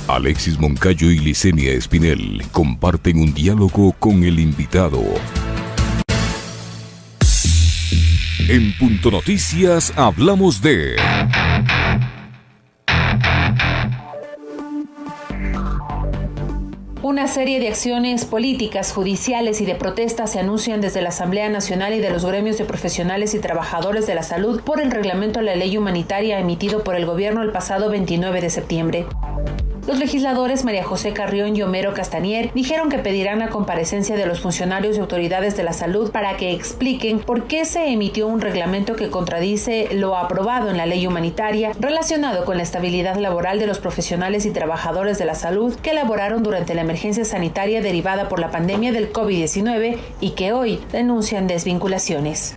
Alexis Moncayo y Licenia Espinel comparten un diálogo con el invitado. En Punto Noticias hablamos de... Una serie de acciones políticas, judiciales y de protestas se anuncian desde la Asamblea Nacional y de los gremios de profesionales y trabajadores de la salud por el reglamento a la ley humanitaria emitido por el gobierno el pasado 29 de septiembre. Los legisladores María José Carrión y Homero Castañer dijeron que pedirán la comparecencia de los funcionarios y autoridades de la salud para que expliquen por qué se emitió un reglamento que contradice lo aprobado en la ley humanitaria relacionado con la estabilidad laboral de los profesionales y trabajadores de la salud que laboraron durante la emergencia sanitaria derivada por la pandemia del COVID-19 y que hoy denuncian desvinculaciones.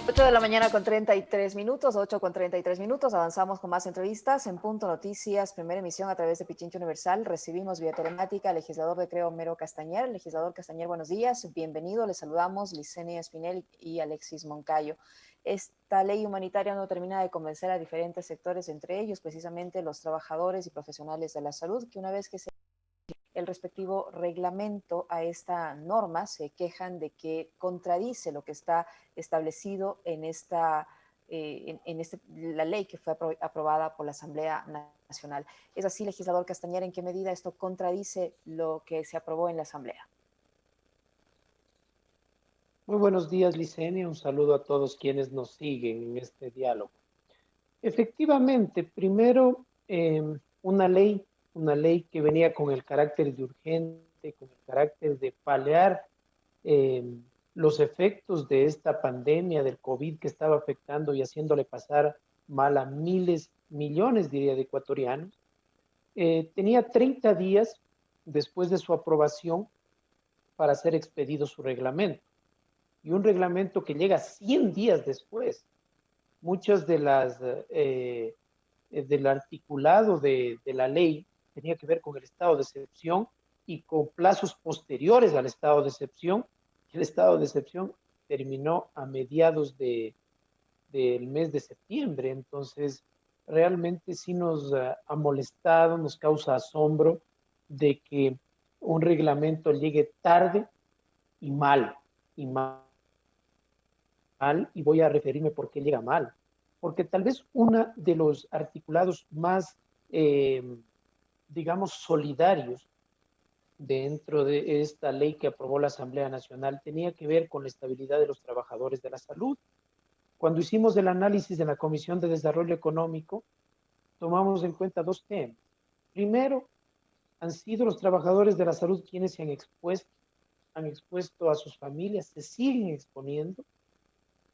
8 de la mañana con 33 minutos, 8 con 33 minutos. Avanzamos con más entrevistas en Punto Noticias, primera emisión a través de Pichincha Universal. Recibimos vía telemática al legislador de CREO, Homero Castañer. Legislador Castañer, buenos días, bienvenido. Les saludamos Licenia Espinel y Alexis Moncayo. Esta ley humanitaria no termina de convencer a diferentes sectores, entre ellos precisamente los trabajadores y profesionales de la salud, que una vez que se el respectivo reglamento a esta norma se quejan de que contradice lo que está establecido en la ley que fue aprobada por la Asamblea Nacional. ¿Es así, legislador Castañer? ¿En qué medida esto contradice lo que se aprobó en la Asamblea? Muy buenos días, Licenia. Un saludo a todos quienes nos siguen en este diálogo. Efectivamente, primero, una ley que venía con el carácter de urgente, con el carácter de paliar los efectos de esta pandemia del COVID que estaba afectando y haciéndole pasar mal a miles, millones, diría, de ecuatorianos. Tenía 30 días después de su aprobación para ser expedido su reglamento. Y un reglamento que llega 100 días después. Muchas de las del articulado de la ley tenía que ver con el estado de excepción y con plazos posteriores al estado de excepción. El estado de excepción terminó a mediados del mes de septiembre, entonces realmente sí nos ha molestado, nos causa asombro de que un reglamento llegue tarde y mal, y voy a referirme por qué llega mal. Porque tal vez uno de los articulados más, digamos, solidarios dentro de esta ley que aprobó la Asamblea Nacional tenía que ver con la estabilidad de los trabajadores de la salud. Cuando hicimos el análisis en la Comisión de Desarrollo Económico, tomamos en cuenta dos temas. Primero, han sido los trabajadores de la salud quienes se han expuesto a sus familias, se siguen exponiendo,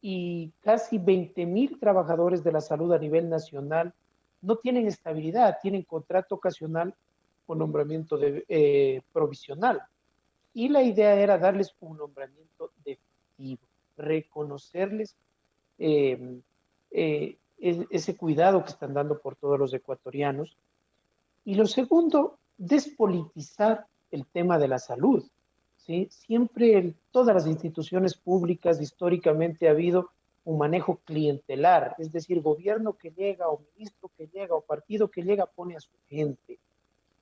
y casi 20,000 trabajadores de la salud a nivel nacional no tienen estabilidad, tienen contrato ocasional o nombramiento provisional. Y la idea era darles un nombramiento definitivo, reconocerles ese cuidado que están dando por todos los ecuatorianos. Y lo segundo, despolitizar el tema de la salud. ¿Sí? Siempre en todas las instituciones públicas históricamente ha habido un manejo clientelar, es decir, gobierno que llega o ministro que llega o partido que llega pone a su gente.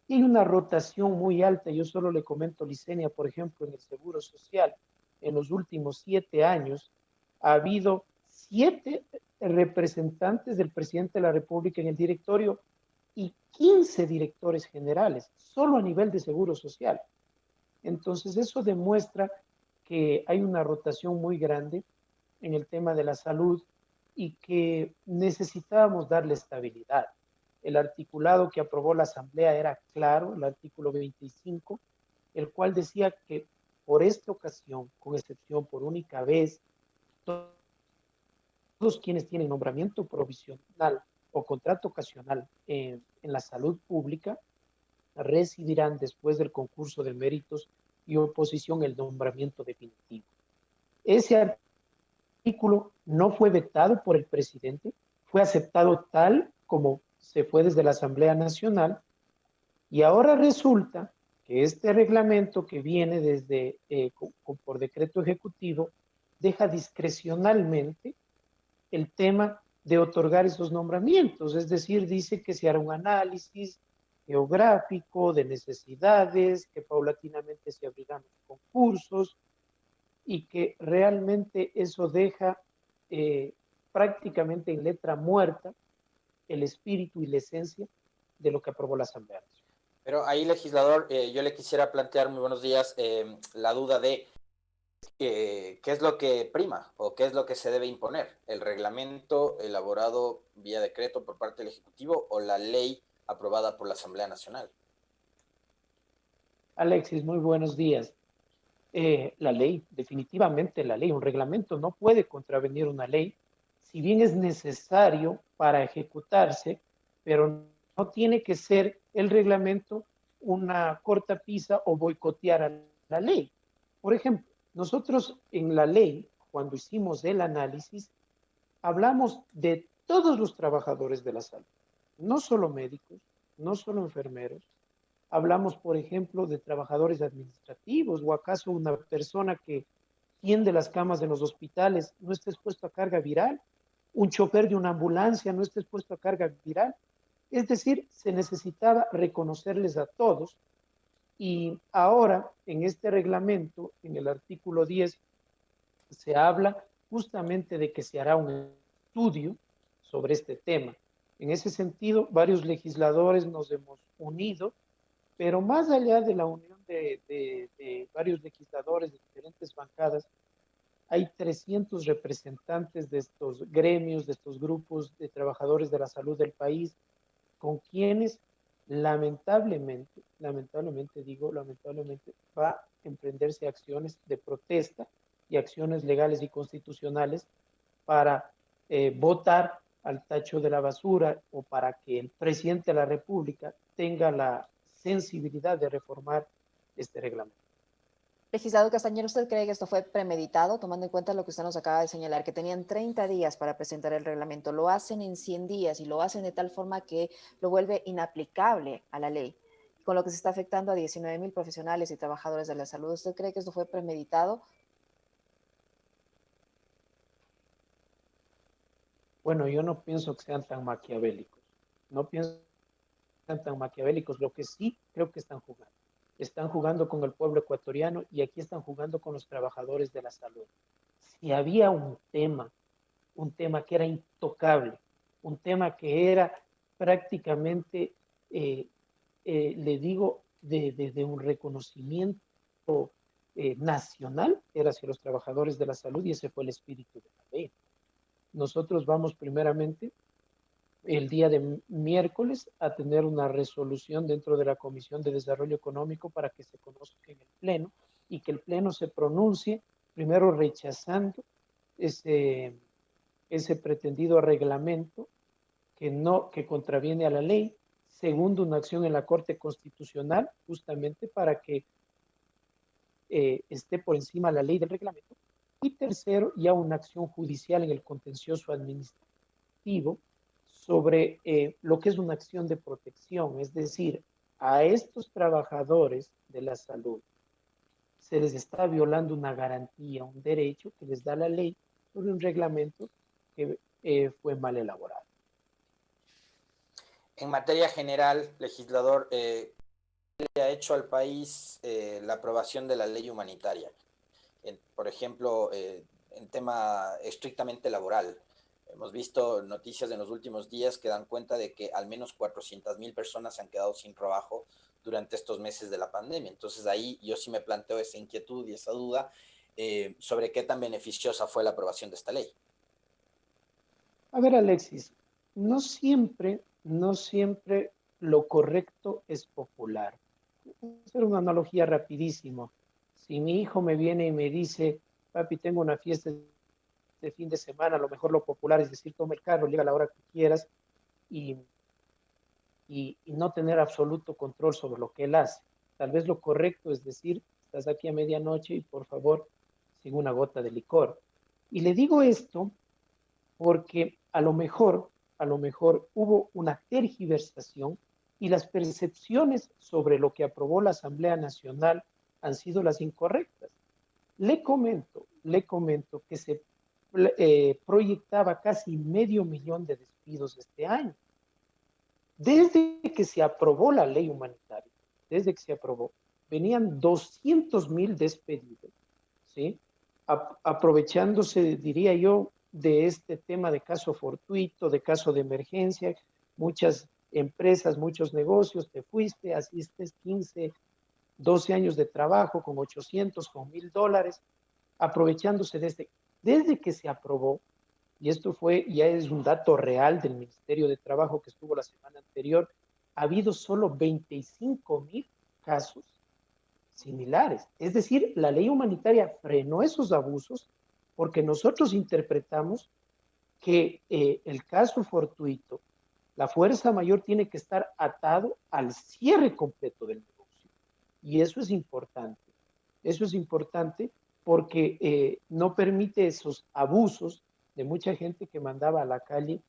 Y hay una rotación muy alta. Yo solo le comento, Licenia, por ejemplo, en el Seguro Social, en los últimos 7 años ha habido 7 representantes del presidente de la República en el directorio y 15 directores generales, solo a nivel de Seguro Social. Entonces eso demuestra que hay una rotación muy grande en el tema de la salud y que necesitábamos darle estabilidad. El articulado que aprobó la Asamblea era claro, el artículo 25, el cual decía que por esta ocasión, con excepción por única vez, todos quienes tienen nombramiento provisional o contrato ocasional en la salud pública recibirán después del concurso de méritos y oposición el nombramiento definitivo. Ese artículo no fue vetado por el presidente, fue aceptado tal como se fue desde la Asamblea Nacional, y ahora resulta que este reglamento que viene desde por decreto ejecutivo deja discrecionalmente el tema de otorgar esos nombramientos, es decir, dice que se hará un análisis geográfico de necesidades, que paulatinamente se abrirán los concursos y que realmente eso deja prácticamente en letra muerta el espíritu y la esencia de lo que aprobó la Asamblea Nacional. Pero ahí, legislador, yo le quisiera plantear, muy buenos días, la duda de qué es lo que prima o qué es lo que se debe imponer, el reglamento elaborado vía decreto por parte del Ejecutivo o la ley aprobada por la Asamblea Nacional. Alexis, muy buenos días. La ley, definitivamente la ley, un reglamento no puede contravenir una ley, si bien es necesario para ejecutarse, pero no tiene que ser el reglamento una cortapisa o boicotear a la ley. Por ejemplo, nosotros en la ley, cuando hicimos el análisis, hablamos de todos los trabajadores de la salud, no solo médicos, no solo enfermeros. Hablamos, por ejemplo, de trabajadores administrativos, o acaso una persona que tiende las camas de los hospitales no está expuesto a carga viral, un chofer de una ambulancia no está expuesto a carga viral. Es decir, se necesitaba reconocerles a todos, y ahora en este reglamento, en el artículo 10, se habla justamente de que se hará un estudio sobre este tema. En ese sentido, varios legisladores nos hemos unido, pero más allá de la unión de varios legisladores de diferentes bancadas, hay 300 representantes de estos gremios, de estos grupos de trabajadores de la salud del país, con quienes lamentablemente va a emprenderse acciones de protesta y acciones legales y constitucionales para votar al tacho de la basura o para que el presidente de la República tenga la sensibilidad de reformar este reglamento. Legislador Castañer, ¿usted cree que esto fue premeditado, tomando en cuenta lo que usted nos acaba de señalar, que tenían 30 días para presentar el reglamento, lo hacen en 100 días y lo hacen de tal forma que lo vuelve inaplicable a la ley, con lo que se está afectando a 19,000 profesionales y trabajadores de la salud? ¿Usted cree que esto fue premeditado? Bueno, yo no pienso que sean tan maquiavélicos. No pienso que sean tan maquiavélicos. Lo que sí creo que están jugando. Están jugando con el pueblo ecuatoriano y aquí están jugando con los trabajadores de la salud. Si había un tema que era intocable, un tema que era prácticamente, le digo, de un reconocimiento nacional, era hacia los trabajadores de la salud, y ese fue el espíritu de la ley. Nosotros vamos primeramente el día de miércoles a tener una resolución dentro de la Comisión de Desarrollo Económico para que se conozca en el Pleno y que el Pleno se pronuncie, primero rechazando ese pretendido reglamento que contraviene a la ley, segundo, una acción en la Corte Constitucional justamente para que esté por encima la ley del reglamento, y tercero, ya una acción judicial en el contencioso administrativo sobre lo que es una acción de protección, es decir, a estos trabajadores de la salud se les está violando una garantía, un derecho que les da la ley sobre un reglamento que fue mal elaborado. En materia general, legislador, ¿qué le ha hecho al país la aprobación de la ley humanitaria? Por ejemplo, en tema estrictamente laboral. Hemos visto noticias en los últimos días que dan cuenta de que al menos 400,000 personas se han quedado sin trabajo durante estos meses de la pandemia. Entonces ahí yo sí me planteo esa inquietud y esa duda sobre qué tan beneficiosa fue la aprobación de esta ley. A ver, Alexis, no siempre lo correcto es popular. Voy a hacer una analogía rapidísimo. Si mi hijo me viene y me dice, papi, tengo una fiesta de fin de semana, a lo mejor lo popular es decir, toma el carro, llega a la hora que quieras y no tener absoluto control sobre lo que él hace. Tal vez lo correcto es decir, estás aquí a medianoche y por favor, sin una gota de licor. Y le digo esto porque a lo mejor hubo una tergiversación y las percepciones sobre lo que aprobó la Asamblea Nacional han sido las incorrectas. Le comento, le comento que se proyectaba casi 500.000 de despidos este año. Desde que se aprobó la ley humanitaria, desde que se aprobó, venían 200.000 despedidos, ¿sí? Aprovechándose, diría yo, de este tema de caso fortuito, de caso de emergencia, muchas empresas, muchos negocios, te fuiste, asistes 15, 12 años de trabajo con 800, con $1,000, aprovechándose desde que se aprobó, y esto ya es un dato real del Ministerio de Trabajo que estuvo la semana anterior, ha habido solo 25.000 casos similares. Es decir, la ley humanitaria frenó esos abusos porque nosotros interpretamos que el caso fortuito, la fuerza mayor tiene que estar atado al cierre completo del negocio. Y eso es importante. Eso es importante porque no permite esos abusos de mucha gente que mandaba a la calle.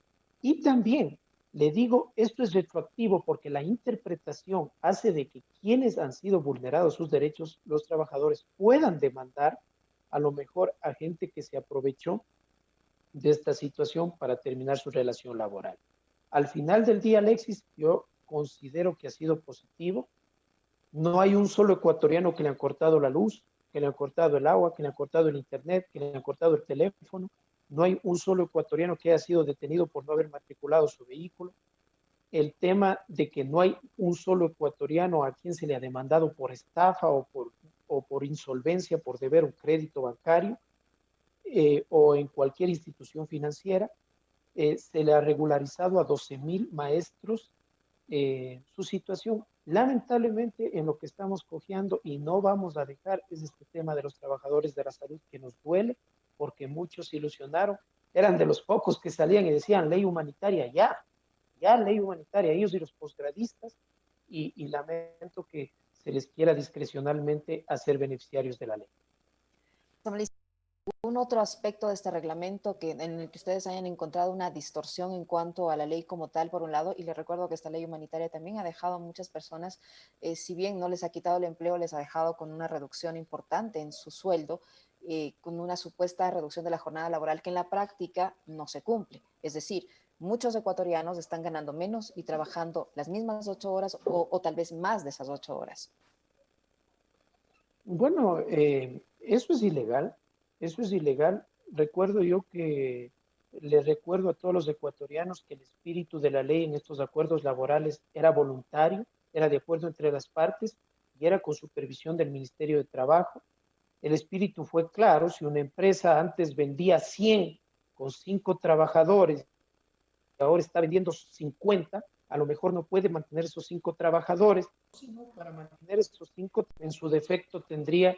Y también, le digo, esto es retroactivo porque la interpretación hace de que quienes han sido vulnerados sus derechos, los trabajadores, puedan demandar a lo mejor a gente que se aprovechó de esta situación para terminar su relación laboral. Al final del día, Alexis, yo considero que ha sido positivo. No hay un solo ecuatoriano que le han cortado la luz, que le han cortado el agua, que le han cortado el internet, que le han cortado el teléfono. No hay un solo ecuatoriano que haya sido detenido por no haber matriculado su vehículo. El tema de que no hay un solo ecuatoriano a quien se le ha demandado por estafa o por insolvencia, por deber un crédito bancario o en cualquier institución financiera. Se le ha regularizado a 12.000 maestros su situación. Lamentablemente, en lo que estamos cojeando y no vamos a dejar es este tema de los trabajadores de la salud que nos duele, porque muchos se ilusionaron, eran de los pocos que salían y decían ley humanitaria, ya ley humanitaria, ellos y los posgradistas, y lamento que se les quiera discrecionalmente hacer beneficiarios de la ley. ¿Un otro aspecto de este reglamento en el que ustedes hayan encontrado una distorsión en cuanto a la ley como tal, por un lado? Y les recuerdo que esta ley humanitaria también ha dejado a muchas personas, si bien no les ha quitado el empleo, les ha dejado con una reducción importante en su sueldo, con una supuesta reducción de la jornada laboral que en la práctica no se cumple. Es decir, muchos ecuatorianos están ganando menos y trabajando las mismas 8 horas o tal vez más de esas 8 horas. Bueno, eso es ilegal. Eso es ilegal. Les recuerdo a todos los ecuatorianos que el espíritu de la ley en estos acuerdos laborales era voluntario, era de acuerdo entre las partes y era con supervisión del Ministerio de Trabajo. El espíritu fue claro: si una empresa antes vendía 100 con 5 trabajadores, ahora está vendiendo 50, a lo mejor no puede mantener esos 5 trabajadores, sino para mantener esos 5, en su defecto tendría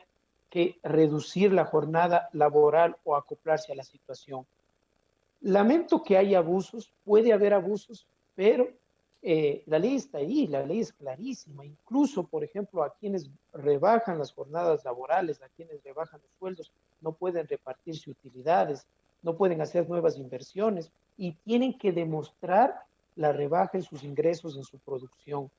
que reducir la jornada laboral o acoplarse a la situación. Lamento que haya abusos, puede haber abusos, pero la ley está ahí, la ley es clarísima. Incluso, por ejemplo, a quienes rebajan las jornadas laborales, a quienes rebajan los sueldos, no pueden repartirse utilidades, no pueden hacer nuevas inversiones y tienen que demostrar la rebaja en sus ingresos, en su producción.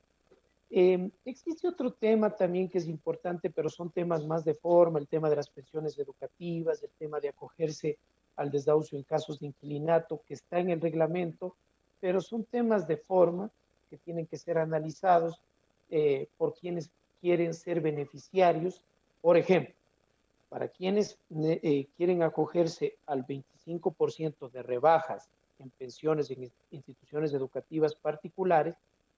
Existe otro tema también que es importante, pero son temas más de forma: el tema de las pensiones educativas, el tema de acogerse al desahucio en casos de inquilinato, que está en el reglamento, pero son temas de forma que tienen que ser analizados por quienes quieren ser beneficiarios. Por ejemplo, para quienes quieren acogerse al 25% de rebajas en pensiones en instituciones educativas particulares,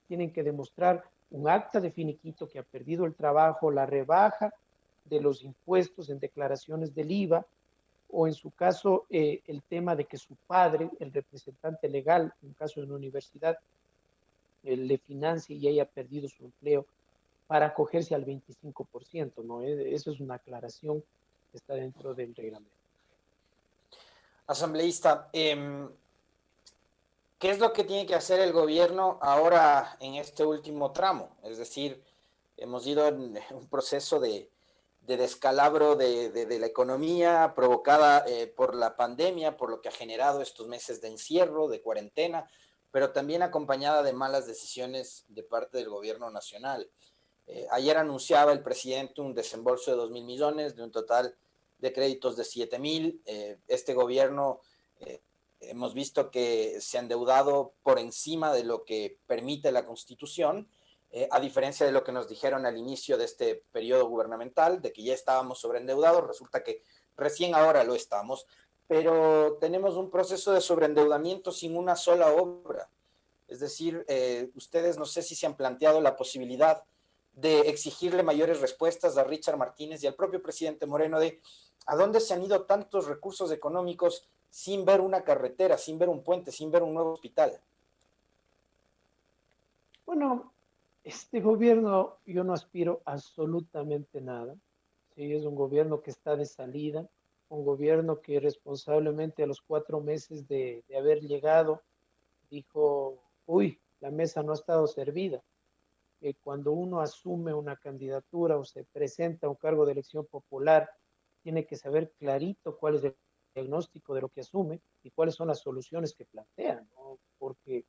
tienen que demostrar un acta de finiquito que ha perdido el trabajo, la rebaja de los impuestos en declaraciones del IVA, o en su caso el tema de que su padre, el representante legal, en caso de una universidad, le financie y haya perdido su empleo para acogerse al 25%, ¿no? Eso es una aclaración que está dentro del reglamento. Asambleísta, ¿qué es lo que tiene que hacer el gobierno ahora en este último tramo? Es decir, hemos ido en un proceso de descalabro de la economía provocada por la pandemia, por lo que ha generado estos meses de encierro, de cuarentena, pero también acompañada de malas decisiones de parte del gobierno nacional. Ayer anunciaba el presidente un desembolso de 2.000 millones, de un total de créditos de 7.000. Este gobierno hemos visto que se ha endeudado por encima de lo que permite la Constitución, a diferencia de lo que nos dijeron al inicio de este periodo gubernamental, de que ya estábamos sobreendeudados. Resulta que recién ahora lo estamos, pero tenemos un proceso de sobreendeudamiento sin una sola obra. Es decir, ustedes no sé si se han planteado la posibilidad de exigirle mayores respuestas a Richard Martínez y al propio presidente Moreno de a dónde se han ido tantos recursos económicos sin ver una carretera, sin ver un puente, sin ver un nuevo hospital. Bueno, este gobierno yo no aspiro absolutamente nada. Sí, es un gobierno que está de salida, un gobierno que responsablemente a los 4 meses de haber llegado dijo, uy, la mesa no ha estado servida. Cuando uno asume una candidatura o se presenta a un cargo de elección popular, tiene que saber clarito cuál es el diagnóstico de lo que asume y cuáles son las soluciones que plantea, ¿no? Porque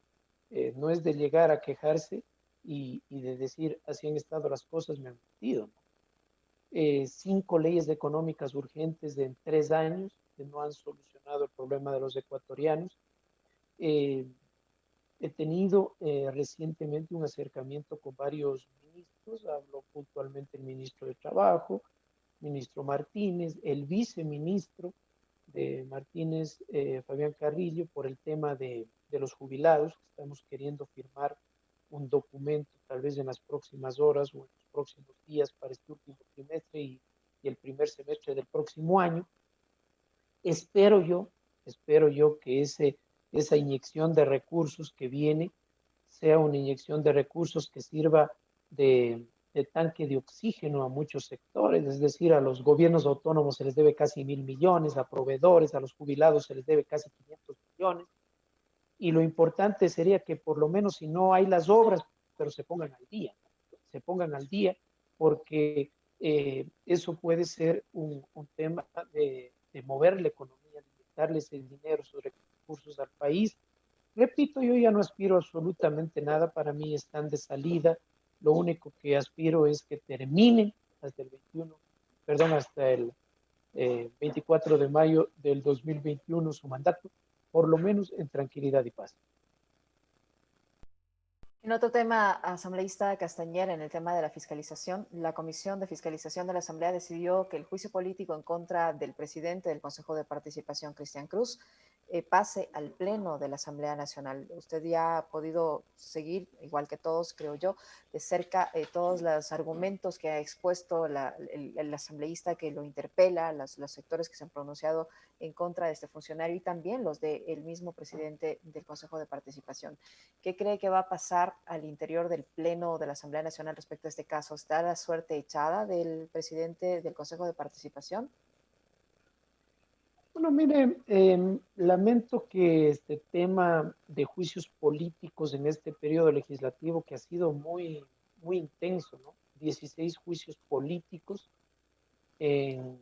no es de llegar a quejarse y de decir así han estado las cosas, me han metido, ¿no? 5 leyes económicas urgentes en 3 años que no han solucionado el problema de los ecuatorianos. He tenido recientemente un acercamiento con varios ministros, hablo puntualmente el ministro de Trabajo, ministro Martínez, el viceministro de Martínez, Fabián Carrillo, por el tema de los jubilados. Estamos queriendo firmar un documento tal vez en las próximas horas o en los próximos días para este último trimestre y el primer semestre del próximo año. Espero yo que esa inyección de recursos que viene sea una inyección de recursos que sirva de tanque de oxígeno a muchos sectores, es decir, a los gobiernos autónomos se les debe casi 1.000 millones, a proveedores, a los jubilados se les debe casi 500 millones, y lo importante sería que por lo menos si no hay las obras, pero se pongan al día, porque eso puede ser un tema de mover la economía, de darles el dinero, esos recursos al país. Repito, yo ya no aspiro absolutamente nada, para mí están de salida, lo único que aspiro es que terminen hasta el 21, perdón, hasta el 24 de mayo del 2021 su mandato, por lo menos en tranquilidad y paz. En otro tema, asambleísta Castañer, en el tema de la fiscalización, la Comisión de Fiscalización de la Asamblea decidió que el juicio político en contra del presidente del Consejo de Participación, Cristian Cruz, pase al Pleno de la Asamblea Nacional. Usted ya ha podido seguir, igual que todos, creo yo, de cerca todos los argumentos que ha expuesto el asambleísta que lo interpela, los sectores que se han pronunciado en contra de este funcionario y también los del mismo presidente del Consejo de Participación. ¿Qué cree que va a pasar al interior del Pleno de la Asamblea Nacional respecto a este caso? ¿Está la suerte echada del presidente del Consejo de Participación? Bueno, mire, lamento que este tema de juicios políticos en este periodo legislativo que ha sido muy, muy intenso, ¿no? 16 juicios políticos en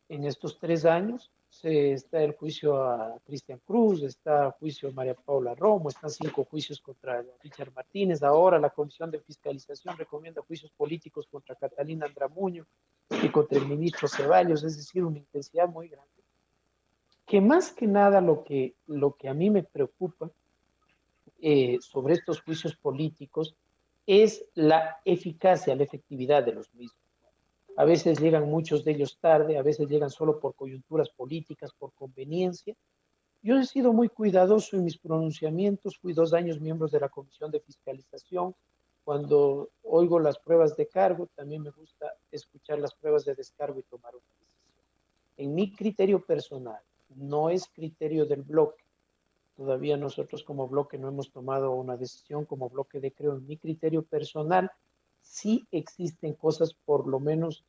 estos 3 años. Está el juicio a Cristian Cruz, está el juicio a María Paula Romo, están 5 juicios contra Richard Martínez. Ahora la Comisión de Fiscalización recomienda juicios políticos contra Catalina Andramuño y contra el ministro Ceballos, es decir, una intensidad muy grande. Que más que nada lo que a mí me preocupa sobre estos juicios políticos es la eficacia, la efectividad de los mismos. A veces llegan muchos de ellos tarde, a veces llegan solo por coyunturas políticas, por conveniencia. Yo he sido muy cuidadoso en mis pronunciamientos, fui 2 años miembro de la Comisión de Fiscalización. Cuando oigo las pruebas de cargo, también me gusta escuchar las pruebas de descargo y tomar una decisión. En mi criterio personal, no es criterio del bloque. Todavía nosotros como bloque no hemos tomado una decisión como bloque de Creo. En mi criterio personal, sí existen cosas, por lo menos,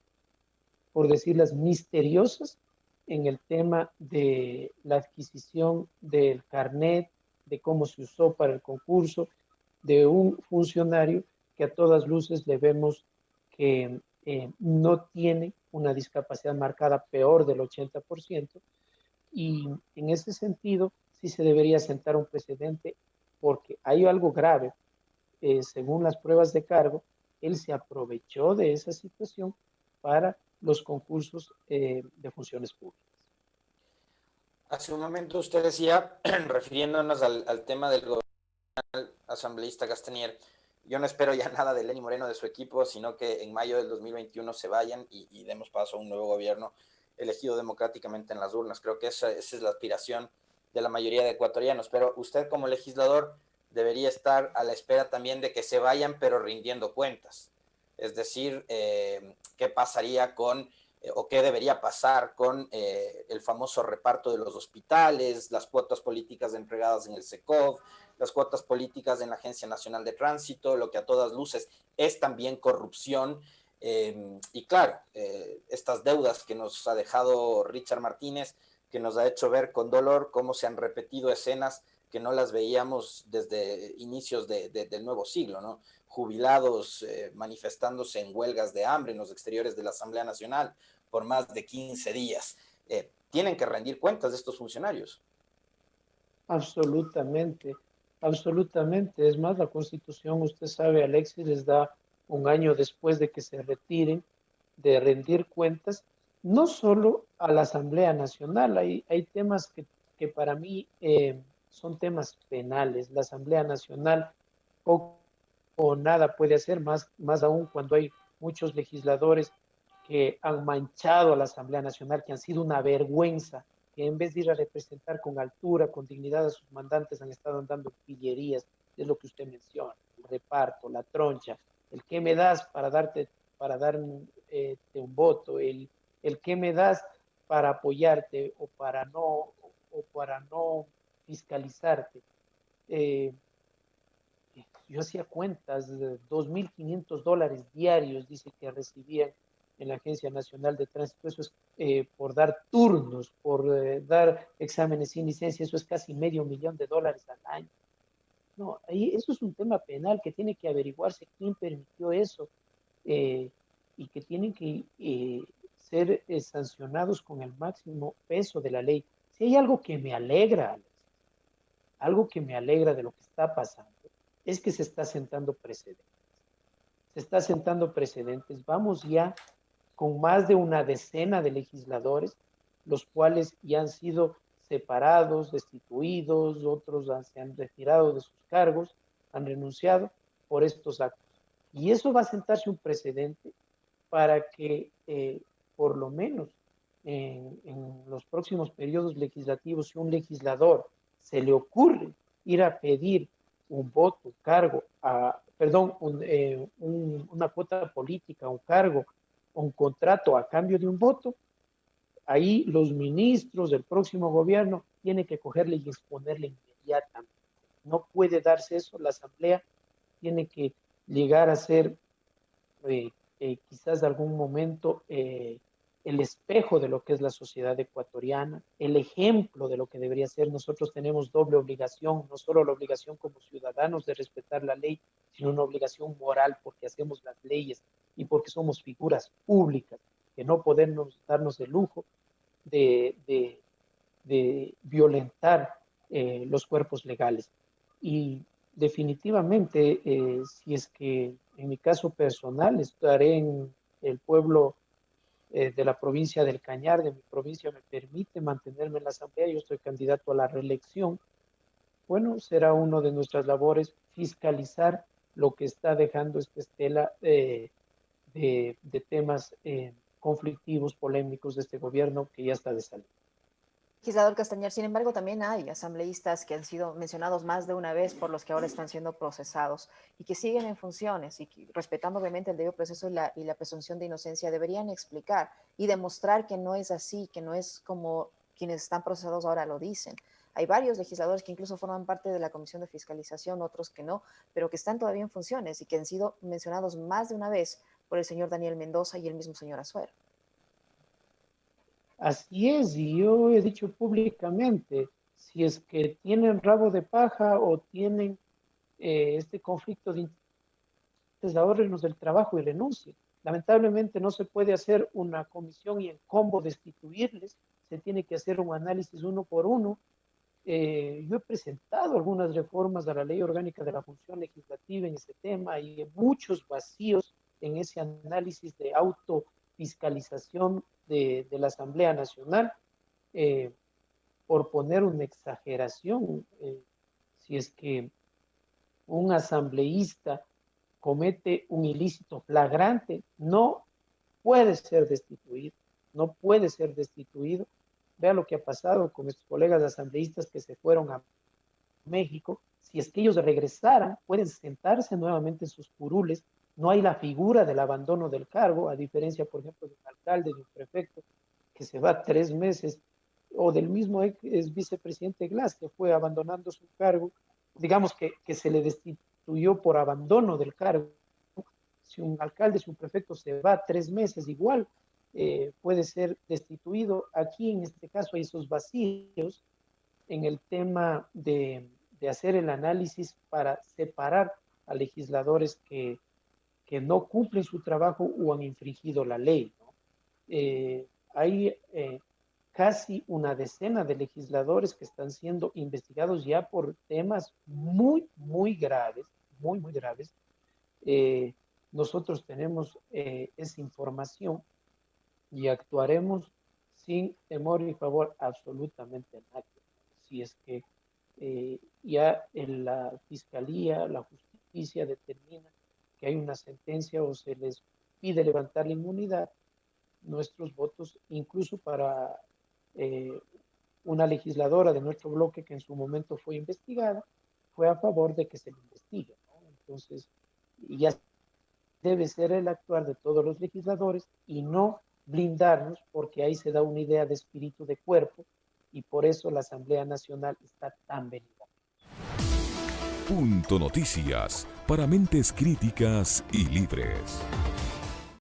por decirlas, misteriosas en el tema de la adquisición del carnet, de cómo se usó para el concurso, de un funcionario que a todas luces le vemos que no tiene una discapacidad marcada peor del 80%, y en ese sentido sí se debería sentar un precedente, porque hay algo grave. Según las pruebas de cargo, él se aprovechó de esa situación para los concursos de funciones públicas. Hace un momento usted decía, refiriéndonos al tema del asambleísta Castañer, yo no espero ya nada de Lenín Moreno, de su equipo, sino que en mayo del 2021 se vayan y demos paso a un nuevo gobierno elegido democráticamente en las urnas. Creo que esa es la aspiración de la mayoría de ecuatorianos, pero usted como legislador debería estar a la espera también de que se vayan, pero rindiendo cuentas. Es decir, qué pasaría con, o qué debería pasar con el famoso reparto de los hospitales, las cuotas políticas entregadas en el SECOV, las cuotas políticas en la Agencia Nacional de Tránsito, lo que a todas luces es también corrupción. Y claro, estas deudas que nos ha dejado Richard Martínez, que nos ha hecho ver con dolor cómo se han repetido escenas que no las veíamos desde inicios del nuevo siglo, ¿no? Jubilados manifestándose en huelgas de hambre en los exteriores de la Asamblea Nacional por más de 15 días. Tienen que rendir cuentas de estos funcionarios. Absolutamente, absolutamente. Es más, la Constitución, usted sabe, Alexis, les da un año después de que se retiren de rendir cuentas, no solo a la Asamblea Nacional, hay temas que para mí son temas penales. La Asamblea Nacional poco o nada puede hacer, más aún cuando hay muchos legisladores que han manchado a la Asamblea Nacional, que han sido una vergüenza, que en vez de ir a representar con altura, con dignidad a sus mandantes, han estado andando pillerías, es lo que usted menciona, el reparto, la troncha, el qué me das para darme un voto, el qué me das para apoyarte o para no fiscalizarte. Yo hacía cuentas, de $2.500 diarios, dice que recibían en la Agencia Nacional de Tránsito. Eso es por dar turnos, por dar exámenes sin licencia, eso es casi $500,000 al año. No, ahí, eso es un tema penal que tiene que averiguarse quién permitió eso y que tienen que ser sancionados con el máximo peso de la ley. Si hay algo que me alegra, Alex, algo que me alegra de lo que está pasando, es que se está sentando precedentes. Se está sentando precedentes. Vamos ya con más de una decena de legisladores, los cuales ya han sido separados, destituidos, otros se han retirado de sus cargos, han renunciado por estos actos. Y eso va a sentarse un precedente para que por lo menos en los próximos periodos legislativos, si un legislador se le ocurre ir a pedir un voto, un cargo, una cuota política, un cargo, un contrato a cambio de un voto, ahí los ministros del próximo gobierno tienen que cogerle y exponerle inmediatamente. No puede darse eso, la Asamblea tiene que llegar a ser quizás de algún momento el espejo de lo que es la sociedad ecuatoriana, el ejemplo de lo que debería ser. Nosotros tenemos doble obligación, no solo la obligación como ciudadanos de respetar la ley, sino una obligación moral porque hacemos las leyes y porque somos figuras públicas, que no podemos darnos el lujo de violentar los cuerpos legales. Y definitivamente, si es que en mi caso personal estaré en el pueblo de la provincia del Cañar, de mi provincia, me permite mantenerme en la Asamblea, yo estoy candidato a la reelección, bueno, será una de nuestras labores fiscalizar lo que está dejando esta estela de temas conflictivos, polémicos de este gobierno que ya está de salida. Legislador Castañer, sin embargo, también hay asambleístas que han sido mencionados más de una vez por los que ahora están siendo procesados y que siguen en funciones y que, respetando obviamente el debido proceso y la presunción de inocencia, deberían explicar y demostrar que no es así, que no es como quienes están procesados ahora lo dicen. Hay varios legisladores que incluso forman parte de la Comisión de Fiscalización, otros que no, pero que están todavía en funciones y que han sido mencionados más de una vez por el señor Daniel Mendoza y el mismo señor Azuero. Así es, y yo he dicho públicamente, si es que tienen rabo de paja o tienen este conflicto de intereses, ahórrenos del trabajo y renuncien. Lamentablemente no se puede hacer una comisión y en combo destituirles, se tiene que hacer un análisis uno por uno. Yo he presentado algunas reformas a la Ley Orgánica de la Función Legislativa en ese tema y muchos vacíos en ese análisis de fiscalización de la Asamblea Nacional, por poner una exageración, si es que un asambleísta comete un ilícito flagrante, no puede ser destituido, no puede ser destituido. Vea lo que ha pasado con estos colegas asambleístas que se fueron a México. Si es que ellos regresaran, pueden sentarse nuevamente en sus curules. No hay la figura del abandono del cargo, a diferencia, por ejemplo, de un alcalde, de un prefecto, que se va 3 meses, o del mismo ex vicepresidente Glass, que fue abandonando su cargo, digamos que se le destituyó por abandono del cargo. Si un alcalde, si un prefecto se va 3 meses, igual puede ser destituido. Aquí, en este caso, hay esos vacíos en el tema de hacer el análisis para separar a legisladores que no cumplen su trabajo o han infringido la ley, ¿no? Hay casi una decena de legisladores que están siendo investigados ya por temas muy, muy graves, muy, muy graves. Nosotros tenemos esa información y actuaremos sin temor y favor absolutamente a nadie. Si es que ya en la Fiscalía, la Justicia determina que hay una sentencia o se les pide levantar la inmunidad, nuestros votos, incluso para una legisladora de nuestro bloque que en su momento fue investigada, fue a favor de que se le investigue, ¿no? Entonces, ya debe ser el actuar de todos los legisladores y no blindarnos, porque ahí se da una idea de espíritu de cuerpo y por eso la Asamblea Nacional está tan venida. Punto Noticias, para mentes críticas y libres.